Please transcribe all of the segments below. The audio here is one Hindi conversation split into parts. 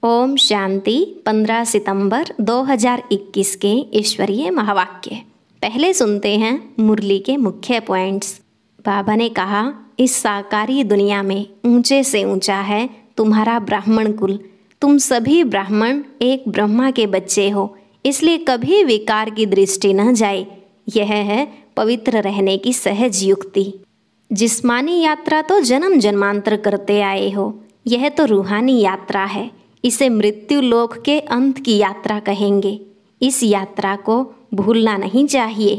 ओम शांति। 15 सितंबर 2021 के ईश्वरीय महावाक्य। पहले सुनते हैं मुरली के मुख्य पॉइंट्स। बाबा ने कहा, इस साकारी दुनिया में ऊंचे से ऊंचा है तुम्हारा ब्राह्मण कुल। तुम सभी ब्राह्मण एक ब्रह्मा के बच्चे हो, इसलिए कभी विकार की दृष्टि न जाए। यह है पवित्र रहने की सहज युक्ति। जिस्मानी यात्रा तो जन्म जन्मांतर करते आए हो, यह तो रूहानी यात्रा है। इसे मृत्यु लोक के अंत की यात्रा कहेंगे। इस यात्रा को भूलना नहीं चाहिए।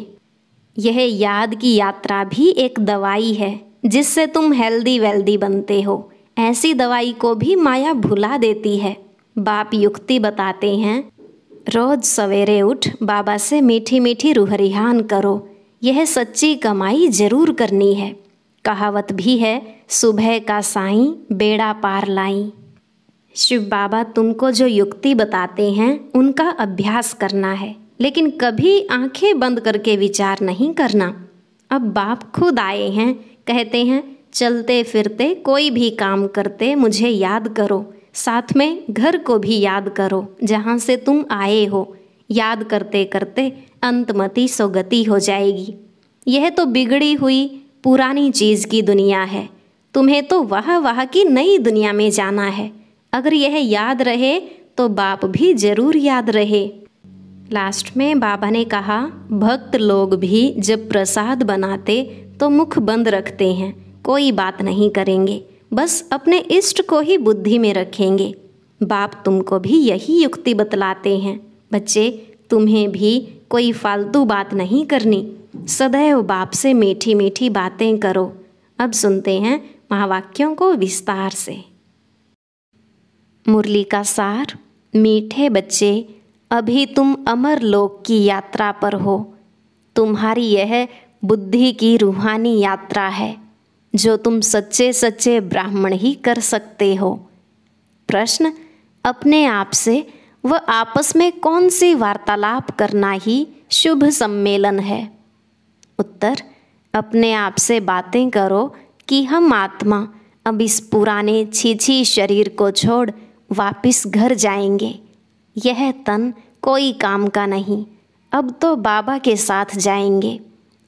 यह याद की यात्रा भी एक दवाई है जिससे तुम हेल्दी वेल्दी बनते हो। ऐसी दवाई को भी माया भुला देती है। बाप युक्ति बताते हैं, रोज सवेरे उठ बाबा से मीठी मीठी रूहरिहान करो। यह सच्ची कमाई जरूर करनी है। कहावत भी है, सुबह का साईं बेड़ा पार लाई। शिव बाबा तुमको जो युक्ति बताते हैं उनका अभ्यास करना है, लेकिन कभी आंखें बंद करके विचार नहीं करना। अब बाप खुद आए हैं, कहते हैं चलते फिरते कोई भी काम करते मुझे याद करो, साथ में घर को भी याद करो जहाँ से तुम आए हो। याद करते करते अंतमति सोगति हो जाएगी। यह तो बिगड़ी हुई पुरानी चीज़ की दुनिया है। तुम्हें तो वह की नई दुनिया में जाना है। अगर यह याद रहे तो बाप भी जरूर याद रहे। लास्ट में बाबा ने कहा, भक्त लोग भी जब प्रसाद बनाते तो मुख बंद रखते हैं, कोई बात नहीं करेंगे, बस अपने इष्ट को ही बुद्धि में रखेंगे। बाप तुमको भी यही युक्ति बतलाते हैं। बच्चे, तुम्हें भी कोई फालतू बात नहीं करनी, सदैव बाप से मीठी मीठी बातें करो। अब सुनते हैं महावाक्यों को विस्तार से। मुरली का सार। मीठे बच्चे, अभी तुम अमर लोक की यात्रा पर हो। तुम्हारी यह बुद्धि की रूहानी यात्रा है जो तुम सच्चे सच्चे ब्राह्मण ही कर सकते हो। प्रश्न, अपने आप से व आपस में कौन सी वार्तालाप करना ही शुभ सम्मेलन है? उत्तर, अपने आप से बातें करो कि हम आत्मा अब इस पुराने छीछी शरीर को छोड़ वापिस घर जाएंगे। यह तन कोई काम का नहीं, अब तो बाबा के साथ जाएंगे।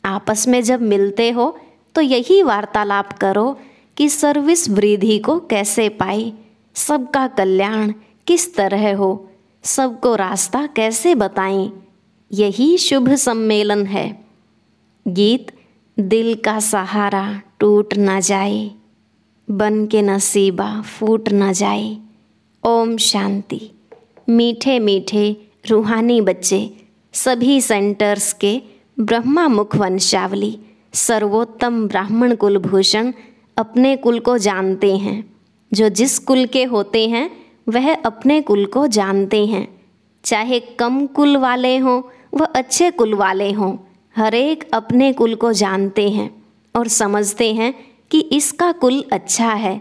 आपस में जब मिलते हो तो यही वार्तालाप करो कि सर्विस वृद्धि को कैसे पाए, सबका कल्याण किस तरह हो, सबको रास्ता कैसे बताएं। यही शुभ सम्मेलन है। गीत। दिल का सहारा टूट न जाए, बन के नसीबा फूट न जाए। ओम शांति। मीठे मीठे रूहानी बच्चे, सभी सेंटर्स के ब्रह्मा मुख वंशावली सर्वोत्तम ब्राह्मण कुलभूषण अपने कुल को जानते हैं। जो जिस कुल के होते हैं वह अपने कुल को जानते हैं। चाहे कम कुल वाले हों व अच्छे कुल वाले हों, हर एक अपने कुल को जानते हैं और समझते हैं कि इसका कुल अच्छा है।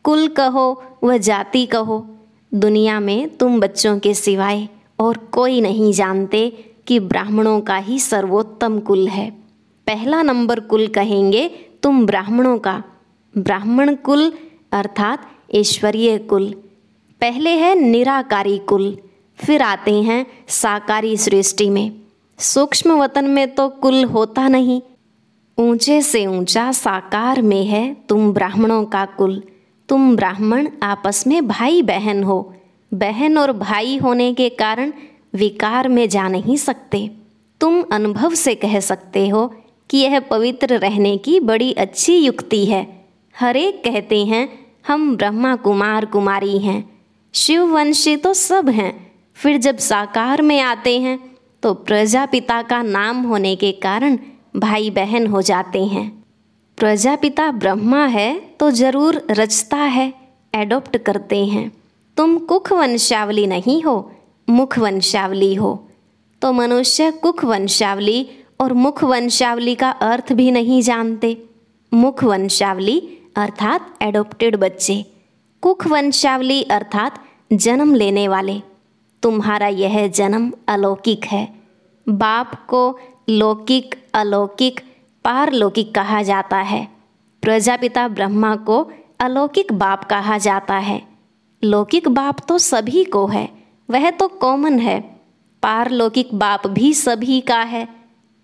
कुल कहो व जाति कहो, दुनिया में तुम बच्चों के सिवाय और कोई नहीं जानते कि ब्राह्मणों का ही सर्वोत्तम कुल है। पहला नंबर कुल कहेंगे तुम ब्राह्मणों का। ब्राह्मण कुल अर्थात ईश्वरीय कुल। पहले है निराकारी कुल, फिर आते हैं साकारी सृष्टि में। सूक्ष्म वतन में तो कुल होता नहीं। ऊंचे से ऊंचा साकार में है तुम ब्राह्मणों का कुल। तुम ब्राह्मण आपस में भाई बहन हो। बहन और भाई होने के कारण विकार में जा नहीं सकते। तुम अनुभव से कह सकते हो कि यह पवित्र रहने की बड़ी अच्छी युक्ति है। हर एक कहते हैं हम ब्रह्मा कुमार कुमारी हैं, शिववंशी तो सब हैं। फिर जब साकार में आते हैं तो प्रजापिता का नाम होने के कारण भाई बहन हो जाते हैं। प्रजापिता ब्रह्मा है तो जरूर रचता है, एडॉप्ट करते हैं। तुम कुख वंशावली नहीं हो, मुख वंशावली हो। तो मनुष्य कुख वंशावली और मुख वंशावली का अर्थ भी नहीं जानते। मुख वंशावली अर्थात एडॉप्टेड बच्चे, कुख वंशावली अर्थात जन्म लेने वाले। तुम्हारा यह जन्म अलौकिक है। बाप को लौकिक, अलौकिक, पारलौकिक कहा जाता है। प्रजापिता ब्रह्मा को अलौकिक बाप कहा जाता है। लौकिक बाप तो सभी को है, वह तो कॉमन है। पारलौकिक बाप भी सभी का है।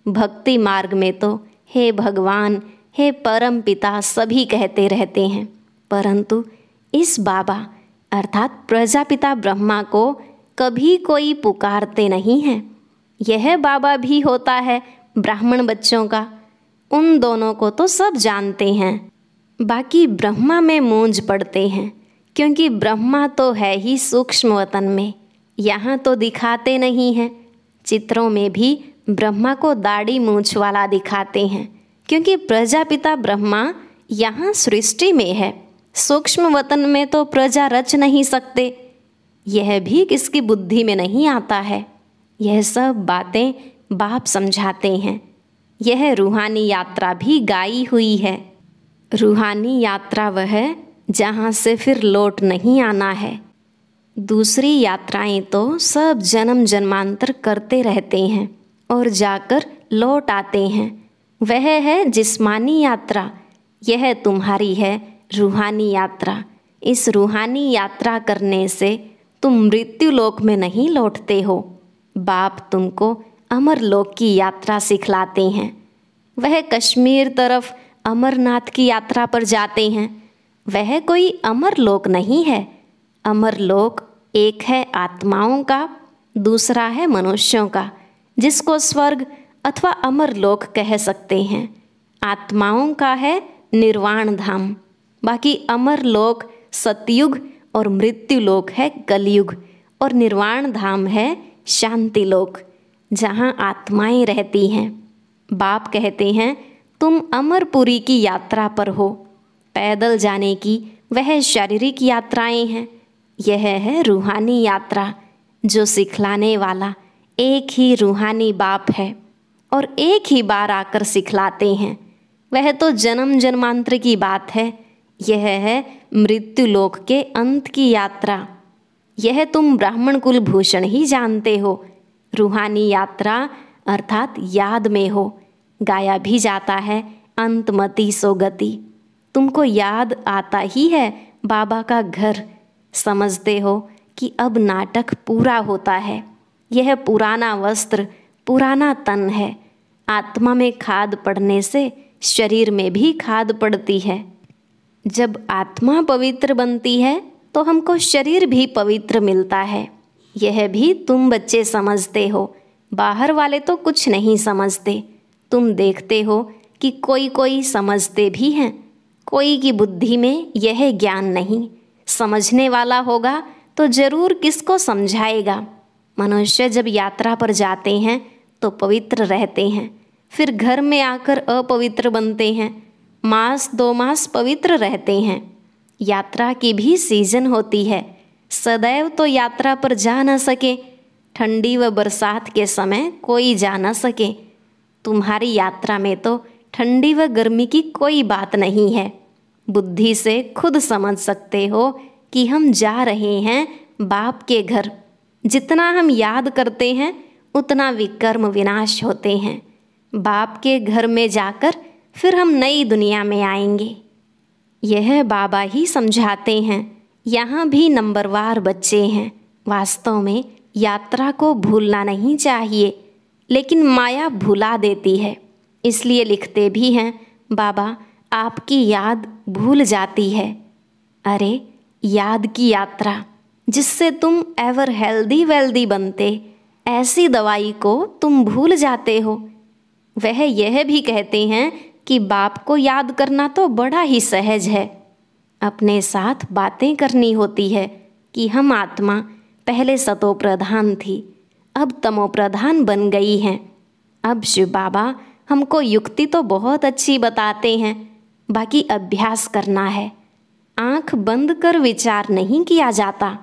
भक्ति मार्ग में तो हे भगवान, हे परम पिता सभी कहते रहते हैं, परंतु इस बाबा अर्थात प्रजापिता ब्रह्मा को कभी कोई पुकारते नहीं हैं। यह बाबा भी होता है ब्राह्मण बच्चों का, उन दोनों को तो सब जानते हैं। बाकी ब्रह्मा में मूंझ पड़ते हैं, क्योंकि ब्रह्मा तो है ही सूक्ष्म वतन में, यहाँ तो दिखाते नहीं हैं। चित्रों में भी ब्रह्मा को दाढ़ी मूंछ वाला दिखाते हैं, क्योंकि प्रजापिता ब्रह्मा यहाँ सृष्टि में है, सूक्ष्म वतन में तो प्रजा रच नहीं सकते। यह भी किसकी बुद्धि में नहीं आता है। यह सब बातें बाप समझाते हैं। यह रूहानी यात्रा भी गाई हुई है। रूहानी यात्रा वह है जहाँ से फिर लौट नहीं आना है। दूसरी यात्राएं तो सब जन्म जन्मांतर करते रहते हैं और जाकर लौट आते हैं। वह है जिस्मानी यात्रा, यह तुम्हारी है रूहानी यात्रा। इस रूहानी यात्रा करने से तुम मृत्यु लोक में नहीं लौटते हो। बाप तुमको अमर लोक की यात्रा सिखलाते हैं। वह कश्मीर तरफ अमरनाथ की यात्रा पर जाते हैं। वह कोई अमर लोक नहीं है। अमर लोक एक है आत्माओं का, दूसरा है मनुष्यों का, जिसको स्वर्ग अथवा अमर लोक कह सकते हैं। आत्माओं का है निर्वाण धाम, बाकी अमर लोक सतयुग और मृत्यु लोक है कलयुग, और निर्वाण धाम है शांति लोक, जहाँ आत्माएं रहती हैं। बाप कहते हैं तुम अमरपुरी की यात्रा पर हो। पैदल जाने की वह शारीरिक यात्राएं हैं। यह है रूहानी यात्रा, जो सिखलाने वाला एक ही रूहानी बाप है और एक ही बार आकर सिखलाते हैं। वह तो जन्म जन्मांतर की बात है। यह है मृत्यु लोक के अंत की यात्रा। यह तुम ब्राह्मण कुल भूषण ही जानते हो। रूहानी यात्रा अर्थात याद में हो। गाया भी जाता है अंतमति सो गति। तुमको याद आता ही है बाबा का घर। समझते हो कि अब नाटक पूरा होता है। यह पुराना वस्त्र, पुराना तन है। आत्मा में खाद पड़ने से शरीर में भी खाद पड़ती है। जब आत्मा पवित्र बनती है तो हमको शरीर भी पवित्र मिलता है। यह भी तुम बच्चे समझते हो। बाहर वाले तो कुछ नहीं समझते। तुम देखते हो कि कोई कोई समझते भी हैं, कोई की बुद्धि में यह ज्ञान नहीं। समझने वाला होगा तो जरूर किसको समझाएगा। मनुष्य जब यात्रा पर जाते हैं तो पवित्र रहते हैं, फिर घर में आकर अपवित्र बनते हैं। मास 2 मास पवित्र रहते हैं। यात्रा की भी सीजन होती है। सदैव तो यात्रा पर जा न सके। ठंडी व बरसात के समय कोई जा न सके। तुम्हारी यात्रा में तो ठंडी व गर्मी की कोई बात नहीं है। बुद्धि से खुद समझ सकते हो कि हम जा रहे हैं बाप के घर। जितना हम याद करते हैं उतना विकर्म विनाश होते हैं। बाप के घर में जाकर फिर हम नई दुनिया में आएंगे। यह बाबा ही समझाते हैं। यहाँ भी नंबरवार बच्चे हैं। वास्तव में यात्रा को भूलना नहीं चाहिए, लेकिन माया भुला देती है। इसलिए लिखते भी हैं बाबा आपकी याद भूल जाती है। अरे याद की यात्रा, जिससे तुम एवर हेल्दी वेल्दी बनते, ऐसी दवाई को तुम भूल जाते हो। वह यह भी कहते हैं कि बाप को याद करना तो बड़ा ही सहज है। अपने साथ बातें करनी होती है कि हम आत्मा पहले सतो प्रधान थी, अब तमो प्रधान बन गई हैं। अब शिव बाबा हमको युक्ति तो बहुत अच्छी बताते हैं, बाकी अभ्यास करना है। आँख बंद कर विचार नहीं किया जाता।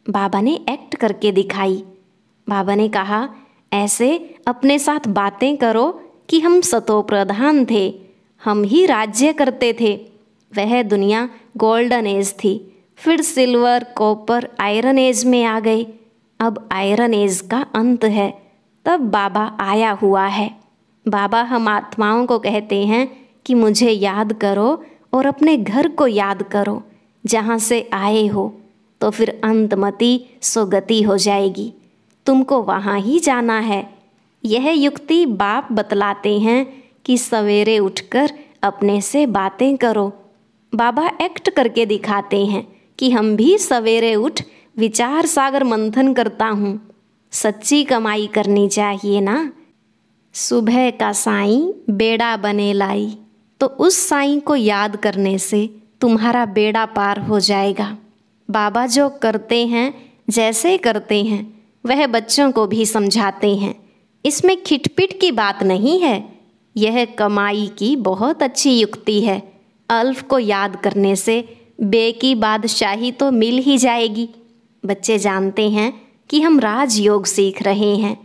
बाबा ने एक्ट करके दिखाई। बाबा ने कहा ऐसे अपने साथ बातें करो कि हम सतो प्रधान थे, हम ही राज्य करते थे। वह दुनिया गोल्डन एज थी, फिर सिल्वर कॉपर आयरन एज में आ गए। अब आयरन एज का अंत है, तब बाबा आया हुआ है। बाबा हम आत्माओं को कहते हैं कि मुझे याद करो और अपने घर को याद करो जहाँ से आए हो। तो फिर अंतमति सुगति हो जाएगी। तुमको वहाँ ही जाना है। यह युक्ति बाप बतलाते हैं कि सवेरे उठकर अपने से बातें करो। बाबा एक्ट करके दिखाते हैं कि हम भी सवेरे उठ विचार सागर मंथन करता हूँ। सच्ची कमाई करनी चाहिए ना। सुबह का साईं बेड़ा बने लाई, तो उस साईं को याद करने से तुम्हारा बेड़ा पार हो जाएगा। बाबा जो करते हैं, जैसे करते हैं, वह बच्चों को भी समझाते हैं। इसमें खिटपिट की बात नहीं है। यह कमाई की बहुत अच्छी युक्ति है। अल्फ को याद करने से बे की बादशाही तो मिल ही जाएगी। बच्चे जानते हैं कि हम राजयोग सीख रहे हैं।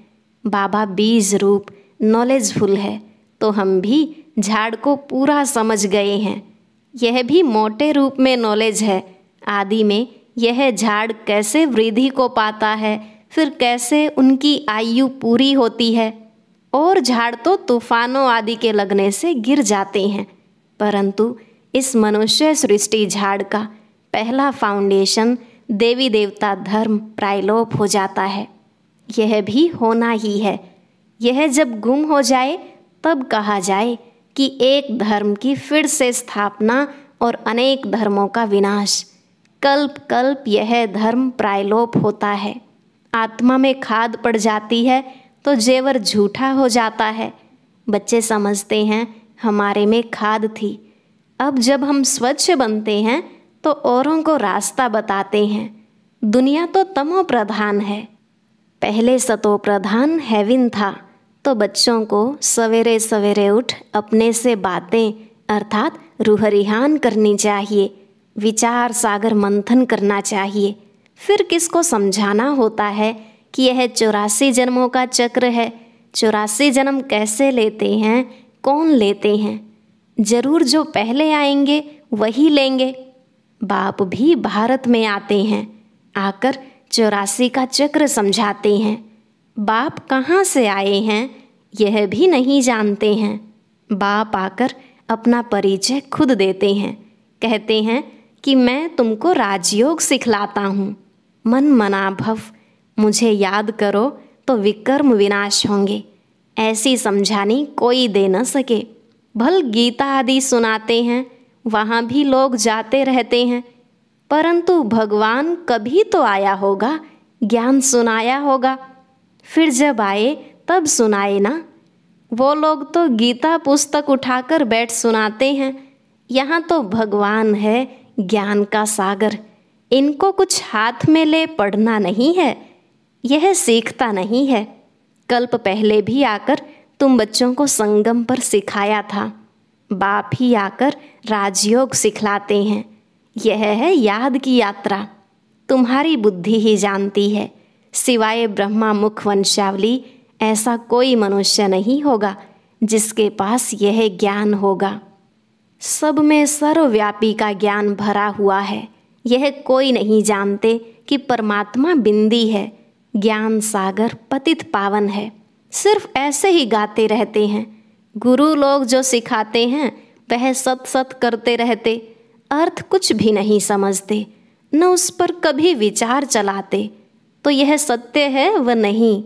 बाबा बीज रूप नॉलेजफुल है, तो हम भी झाड़ को पूरा समझ गए हैं। यह भी मोटे रूप में नॉलेज है। आदि में यह झाड़ कैसे वृद्धि को पाता है, फिर कैसे उनकी आयु पूरी होती है। और झाड़ तो तूफानों आदि के लगने से गिर जाते हैं, परंतु इस मनुष्य सृष्टि झाड़ का पहला फाउंडेशन देवी देवता धर्म प्रायलोप हो जाता है। यह भी होना ही है। यह जब गुम हो जाए तब कहा जाए कि एक धर्म की फिर से स्थापना और अनेक धर्मों का विनाश। कल्प कल्प यह धर्म प्रायलोप होता है। आत्मा में खाद पड़ जाती है तो जेवर झूठा हो जाता है। बच्चे समझते हैं हमारे में खाद थी। अब जब हम स्वच्छ बनते हैं तो औरों को रास्ता बताते हैं। दुनिया तो तमो प्रधान है, पहले सतो प्रधान हेविन था। तो बच्चों को सवेरे सवेरे उठ अपने से बातें अर्थात रूहरिहान करनी चाहिए। विचार सागर मंथन करना चाहिए। फिर किसको समझाना होता है कि यह 84 जन्मों का चक्र है। 84 जन्म कैसे लेते हैं, कौन लेते हैं? जरूर जो पहले आएंगे वही लेंगे। बाप भी भारत में आते हैं, आकर 84 का चक्र समझाते हैं। बाप कहाँ से आए हैं यह भी नहीं जानते हैं। बाप आकर अपना परिचय खुद देते हैं। कहते हैं कि मैं तुमको राजयोग सिखलाता हूँ। मन मना भव, मुझे याद करो तो विकर्म विनाश होंगे। ऐसी समझानी कोई दे न सके। भल गीता आदि सुनाते हैं, वहाँ भी लोग जाते रहते हैं, परंतु भगवान कभी तो आया होगा, ज्ञान सुनाया होगा। फिर जब आए तब सुनाए ना। वो लोग तो गीता पुस्तक उठाकर बैठ सुनाते हैं। यहाँ तो भगवान है ज्ञान का सागर। इनको कुछ हाथ में ले पढ़ना नहीं है, यह सीखता नहीं है। कल्प पहले भी आकर तुम बच्चों को संगम पर सिखाया था। बाप ही आकर राजयोग सिखलाते हैं। यह है याद की यात्रा। तुम्हारी बुद्धि ही जानती है। सिवाय ब्रह्मा मुख वंशावली ऐसा कोई मनुष्य नहीं होगा जिसके पास यह ज्ञान होगा। सब में सर्वव्यापी का ज्ञान भरा हुआ है। यह कोई नहीं जानते कि परमात्मा बिंदी है, ज्ञान सागर पतित पावन है। सिर्फ ऐसे ही गाते रहते हैं। गुरु लोग जो सिखाते हैं वह सत सत करते रहते, अर्थ कुछ भी नहीं समझते, न उस पर कभी विचार चलाते। तो यह सत्य है व नहीं।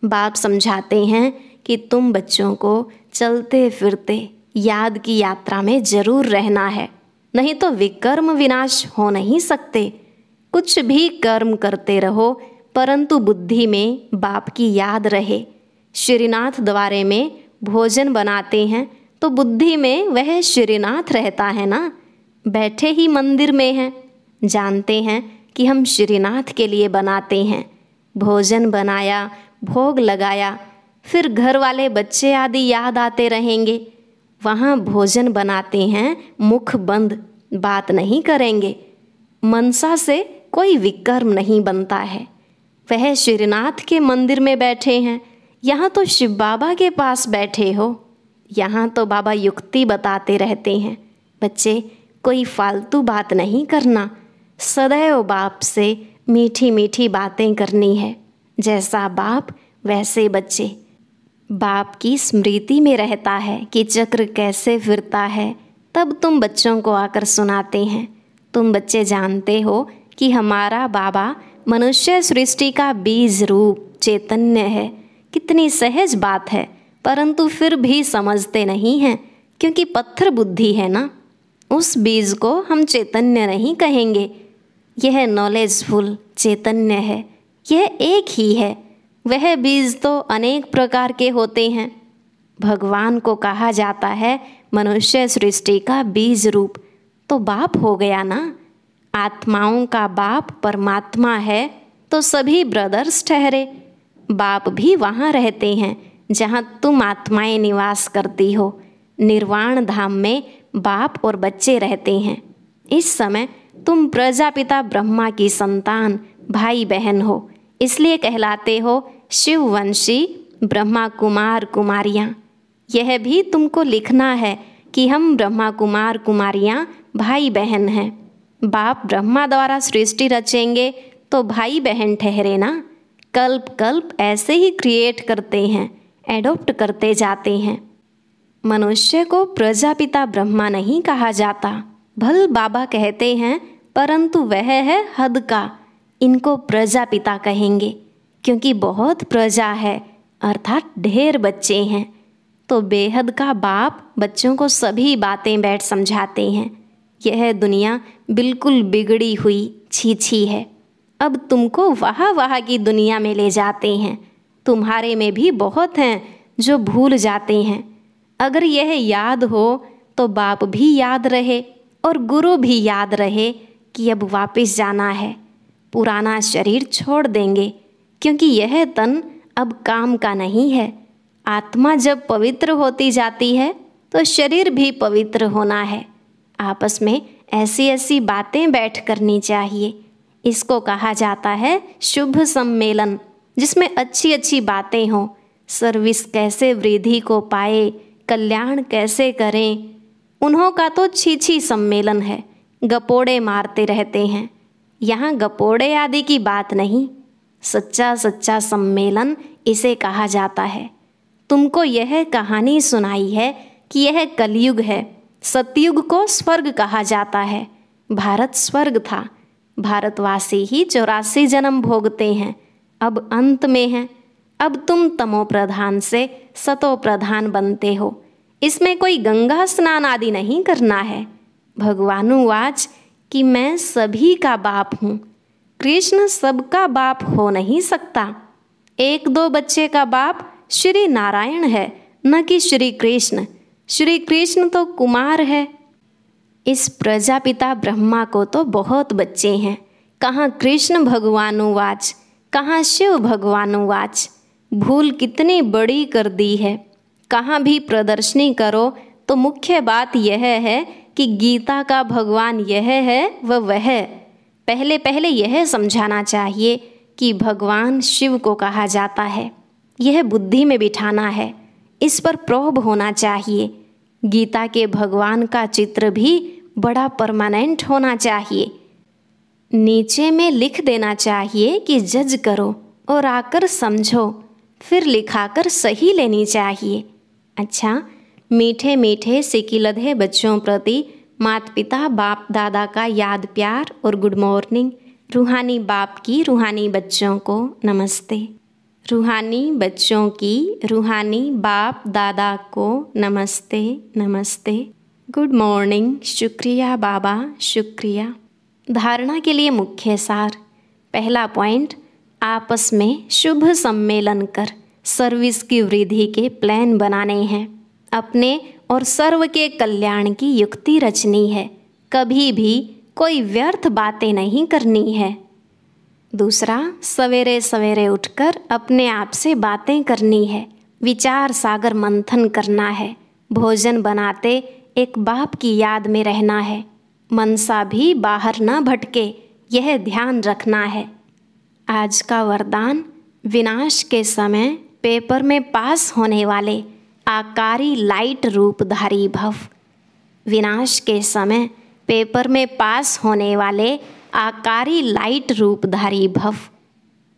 बाप समझाते हैं कि तुम बच्चों को चलते फिरते याद की यात्रा में जरूर रहना है, नहीं तो विकर्म विनाश हो नहीं सकते। कुछ भी कर्म करते रहो परंतु बुद्धि में बाप की याद रहे। श्रीनाथ द्वारे में भोजन बनाते हैं तो बुद्धि में वह श्रीनाथ रहता है ना। बैठे ही मंदिर में हैं, जानते हैं कि हम श्रीनाथ के लिए बनाते हैं। भोजन बनाया, भोग लगाया, फिर घर वाले बच्चे आदि याद आते रहेंगे। वहाँ भोजन बनाते हैं, मुख बंद, बात नहीं करेंगे। मनसा से कोई विकर्म नहीं बनता है। वह श्रीनाथ के मंदिर में बैठे हैं, यहाँ तो शिव बाबा के पास बैठे हो। यहाँ तो बाबा युक्ति बताते रहते हैं। बच्चे कोई फालतू बात नहीं करना, सदैव बाप से मीठी मीठी बातें करनी है। जैसा बाप वैसे बच्चे। बाप की स्मृति में रहता है कि चक्र कैसे फिरता है, तब तुम बच्चों को आकर सुनाते हैं। तुम बच्चे जानते हो कि हमारा बाबा मनुष्य सृष्टि का बीज रूप चैतन्य है। कितनी सहज बात है, परंतु फिर भी समझते नहीं हैं, क्योंकि पत्थर बुद्धि है ना। उस बीज को हम चैतन्य नहीं कहेंगे। यह नॉलेजफुल चैतन्य है, यह एक ही है। वह बीज तो अनेक प्रकार के होते हैं। भगवान को कहा जाता है मनुष्य सृष्टि का बीज रूप, तो बाप हो गया ना। आत्माओं का बाप परमात्मा है, तो सभी ब्रदर्स ठहरे। बाप भी वहाँ रहते हैं जहाँ तुम आत्माएं निवास करती हो। निर्वाण धाम में बाप और बच्चे रहते हैं। इस समय तुम प्रजापिता ब्रह्मा की संतान भाई बहन हो, इसलिए कहलाते हो शिववंशी ब्रह्मा कुमार कुमारियाँ। यह भी तुमको लिखना है कि हम ब्रह्मा कुमार कुमारियाँ भाई बहन हैं। बाप ब्रह्मा द्वारा सृष्टि रचेंगे तो भाई बहन ठहरे ना। कल्प कल्प ऐसे ही क्रिएट करते हैं, एडॉप्ट करते जाते हैं। मनुष्य को प्रजापिता ब्रह्मा नहीं कहा जाता, भल बाबा कहते हैं, परंतु वह है हद का। इनको प्रजापिता कहेंगे क्योंकि बहुत प्रजा है, अर्थात ढेर बच्चे हैं। तो बेहद का बाप बच्चों को सभी बातें बैठ समझाते हैं। यह दुनिया बिल्कुल बिगड़ी हुई छी है। अब तुमको वाह की दुनिया में ले जाते हैं। तुम्हारे में भी बहुत हैं जो भूल जाते हैं। अगर यह याद हो तो बाप भी याद रहे और गुरु भी याद रहे कि अब वापस जाना है। पुराना शरीर छोड़ देंगे, क्योंकि यह तन अब काम का नहीं है। आत्मा जब पवित्र होती जाती है तो शरीर भी पवित्र होना है। आपस में ऐसी ऐसी बातें बैठ करनी चाहिए। इसको कहा जाता है शुभ सम्मेलन, जिसमें अच्छी अच्छी बातें हों। सर्विस कैसे वृद्धि को पाए, कल्याण कैसे करें, उन्हों का तो छी सम्मेलन है। गपोड़े मारते रहते हैं। यहाँ गपोड़े आदि की बात नहीं, सच्चा सम्मेलन इसे कहा जाता है। तुमको यह कहानी सुनाई है कि यह कलयुग है। सतयुग को स्वर्ग कहा जाता है। भारत स्वर्ग था। भारतवासी ही 84 जन्म भोगते हैं, अब अंत में हैं। अब तुम तमो प्रधान से सतो प्रधान बनते हो। इसमें कोई गंगा स्नान आदि नहीं करना है। भगवानुवाच कि मैं सभी का बाप हूँ। कृष्ण सबका बाप हो नहीं सकता। एक दो बच्चे का बाप श्री नारायण है, न कि श्री कृष्ण। श्री कृष्ण तो कुमार है। इस प्रजापिता ब्रह्मा को तो बहुत बच्चे हैं। कहाँ कृष्ण भगवानुवाच, कहाँ शिव भगवानुवाच। भूल कितनी बड़ी कर दी है। कहाँ भी प्रदर्शनी करो तो मुख्य बात यह है कि गीता का भगवान यह है वह। पहले यह समझाना चाहिए कि भगवान शिव को कहा जाता है। यह बुद्धि में बिठाना है, इस पर प्रोब होना चाहिए। गीता के भगवान का चित्र भी बड़ा परमानेंट होना चाहिए। नीचे में लिख देना चाहिए कि जज करो और आकर समझो, फिर लिखाकर सही लेनी चाहिए। अच्छा, मीठे मीठे सिकिलधे बच्चों प्रति माता पिता बाप दादा का याद प्यार और गुड मॉर्निंग। रूहानी बाप की रूहानी बच्चों को नमस्ते। रूहानी बच्चों की रूहानी बाप दादा को नमस्ते नमस्ते। Good morning. शुक्रिया बाबा, शुक्रिया। धारणा के लिए मुख्य सार। पहला पॉइंट, आपस में शुभ सम्मेलन कर सर्विस की वृद्धि के प्लान बनाने हैं। अपने और सर्व के कल्याण की युक्ति रचनी है। कभी भी कोई व्यर्थ बातें नहीं करनी है। दूसरा, सवेरे सवेरे उठकर अपने आप से बातें करनी है। विचार सागर मंथन करना है। भोजन बनाते एक बाप की याद में रहना है। मनसा भी बाहर न भटके, यह ध्यान रखना है। आज का वरदान, विनाश के समय पेपर में पास होने वाले आकारी लाइट रूपधारी भव। विनाश के समय पेपर में पास होने वाले आकारी लाइट रूपधारी भव।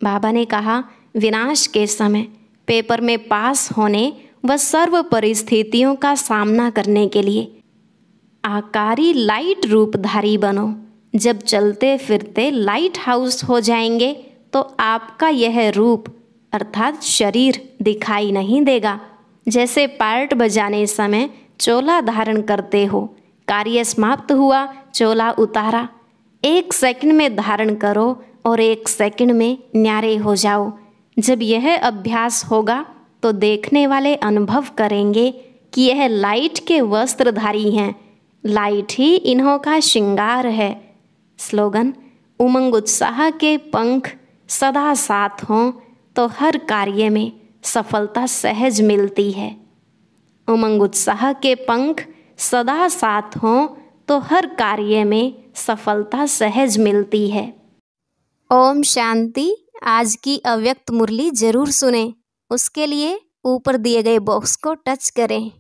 बाबा ने कहा, विनाश के समय पेपर में पास होने व सर्व परिस्थितियों का सामना करने के लिए आकारी लाइट रूपधारी बनो। जब चलते फिरते लाइट हाउस हो जाएंगे तो आपका यह रूप अर्थात शरीर दिखाई नहीं देगा। जैसे पार्ट बजाने समय चोला धारण करते हो, कार्य समाप्त हुआ, चोला उतारा, 1 सेकंड में धारण करो और 1 सेकंड में न्यारे हो जाओ। जब यह अभ्यास होगा तो देखने वाले अनुभव करेंगे कि यह लाइट के वस्त्रधारी हैं, लाइट ही इन्हों का श्रृंगार है। स्लोगन: उमंग उत्साह के पंख सदा साथ हों तो हर कार्य में सफलता सहज मिलती है। उमंग उत्साह के पंख सदा साथ हों तो हर कार्य में सफलता सहज मिलती है। ओम शांति। आज की अव्यक्त मुरली जरूर सुनें। उसके लिए ऊपर दिए गए बॉक्स को टच करें।